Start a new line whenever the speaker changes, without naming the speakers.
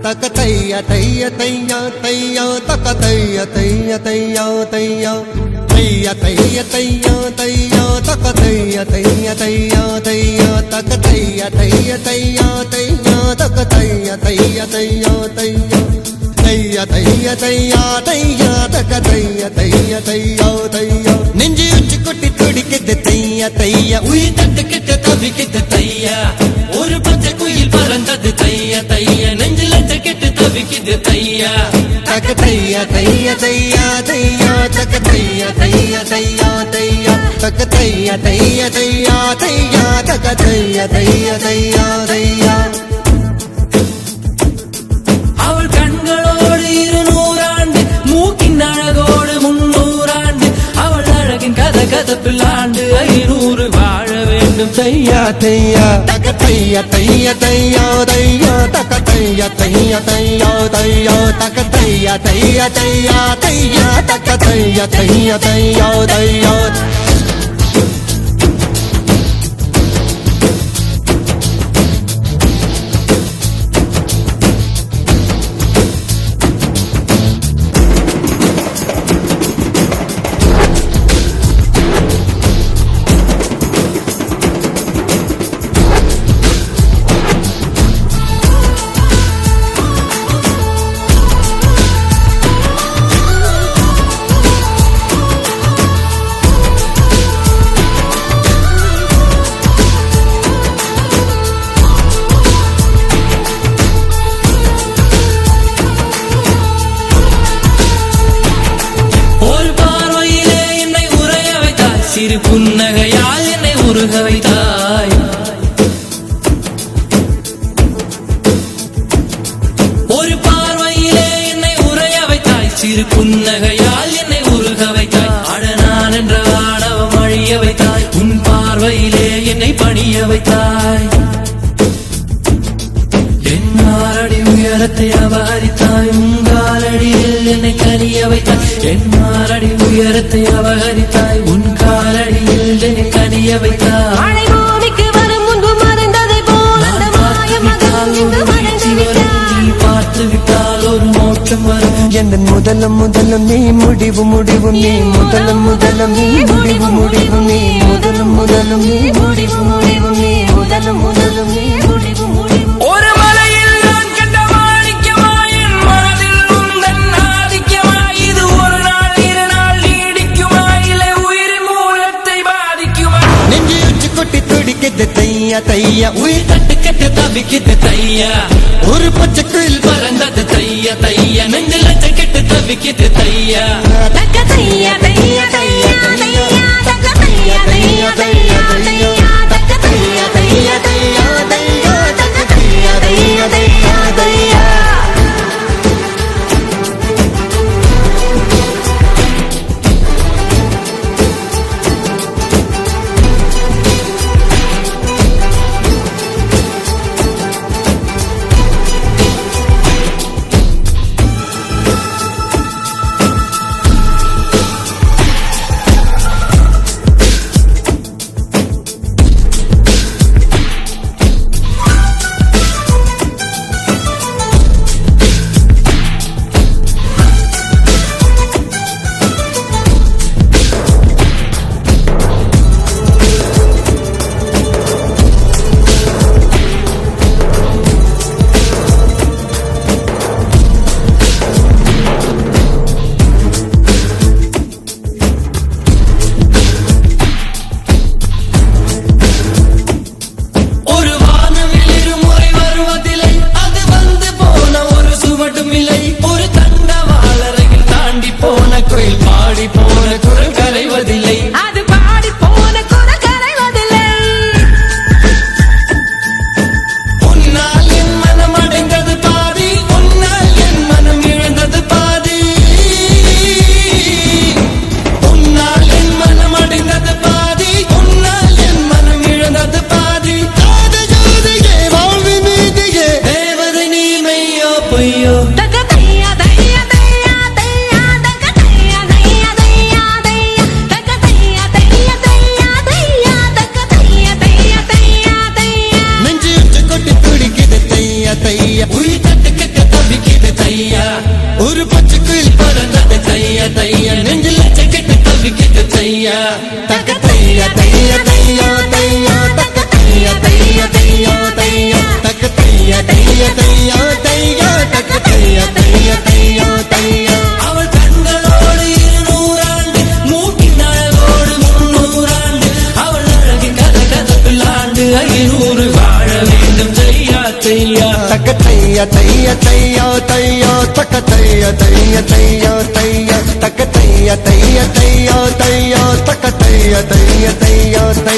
தக்க தைய தைய தையா தையா தக்க தைய தைய தையா தையா தைய தைய தையா தையா தக்க தைய தைய தையா தையா தக்க தைய தைய தையா தையா தக்க தைய தைய தையா தையா தைய தைய தையா தையா தக்க தைய தைய தையா தையா நெஞ்சு உச்சி கொட்டி துடிக்குது தைய தைய
உயிர் தட்டுக்கிட்டு தவிக்குது தையா ஒரு பச்சை குயில் பறந்தது தைய தைய நெஞ்சில கெட்டு தவிக்குது தையா
தக்க தைய தைய தையா தையா தக்க தைய தைய தையா தையா தக்க தைய தைய தையா தையா தக்க தைய தைய தையா தையா
அவள் கண்களோடு 200 ஆண்டு மூக்கின் அழகோடு 300 ஆண்டு அவள் அழகின் கதப்பில் ஆண்டு 500 வாழ வேண்டும் தையா
தையா தக்க தைய தைய தையா தையா தக்க தைய தைய தையா தையா தக்க தைய தைய தையா தையா தக்க தைய தைய தையா தையா சிறு புன்னகையால் என்னை உருக வைத்தாய் ஒரு பார்வையிலே என்னை உரைய வைத்தாய் சிறு புன்னகையால் என்னை உருக வைத்தாய் அடனான் என்ற ஆணவம் அழிய வைத்தாய் உன் பார்வையிலே என்னை பணிய வைத்தாய் என்னாரடி உயரத்தை அபகரித்தாய் உங்காலடியில் என்னை கனிய வைத்தாய் என்னாரடி உயரத்தை அபகரித்தாய் உன் காலடியில் என்னை கனிய வைத்தாய் பார்த்து விட்டால் ஒரு மோட்சம் வரும் என் முதலும் நீ முடிவும் நீ முதலும் நீ முடிவும் நீ முதலும் நீ முடிவும் நீ முதலும் நீ முடிவும்
ஒரு மலையில் நான் கண்ட மாணிக்கமாய் என் மனதில் உந்தன் ஆதிக்கமாய் இது ஒரு நாள் 2 நாள் நீடிக்குமா இல்லை உயிரின் மூலத்தை பாதிக்குமா
நெஞ்சு உச்சி கொட்டி துடிக்குது தையா தையா
உயிர் தட்டுக்கிட்டு தவிக்குது தையா
ஒரு பச்சை குயில்
பறந்தது தையா தையா நெஞ்சில கெட்டு தவிக்குது தையா
தக்க தையா தையா தையா தையா தக்க தையா தையா தையா தையா தக்க தையா தையா தையா தையா தக்க தையா தையா தையா தையா
தையா நெஞ்சில் லட்சக்கெட்டு தவிக்கிட்டு தையா
தக்க தையா தையா தையா தையா தக்க தையா தையா தையா தையா தக்க தையா தையா தையா தையா தக்க தையா தையா தையா தையா
அவள் கண்களோடு 200 ஆண்டு மூக்கின் அழகோடு 300 ஆண்டு அவள் அழகு கதப்பில் ஆண்டு 500 வாழ வேண்டும் தையா தையா
தக்க தையா தையா தையா தையா தக்க தையா தையா தையா தையா தக்க தையா தையா தையா தையா தக்க தையா தையா தையா தையா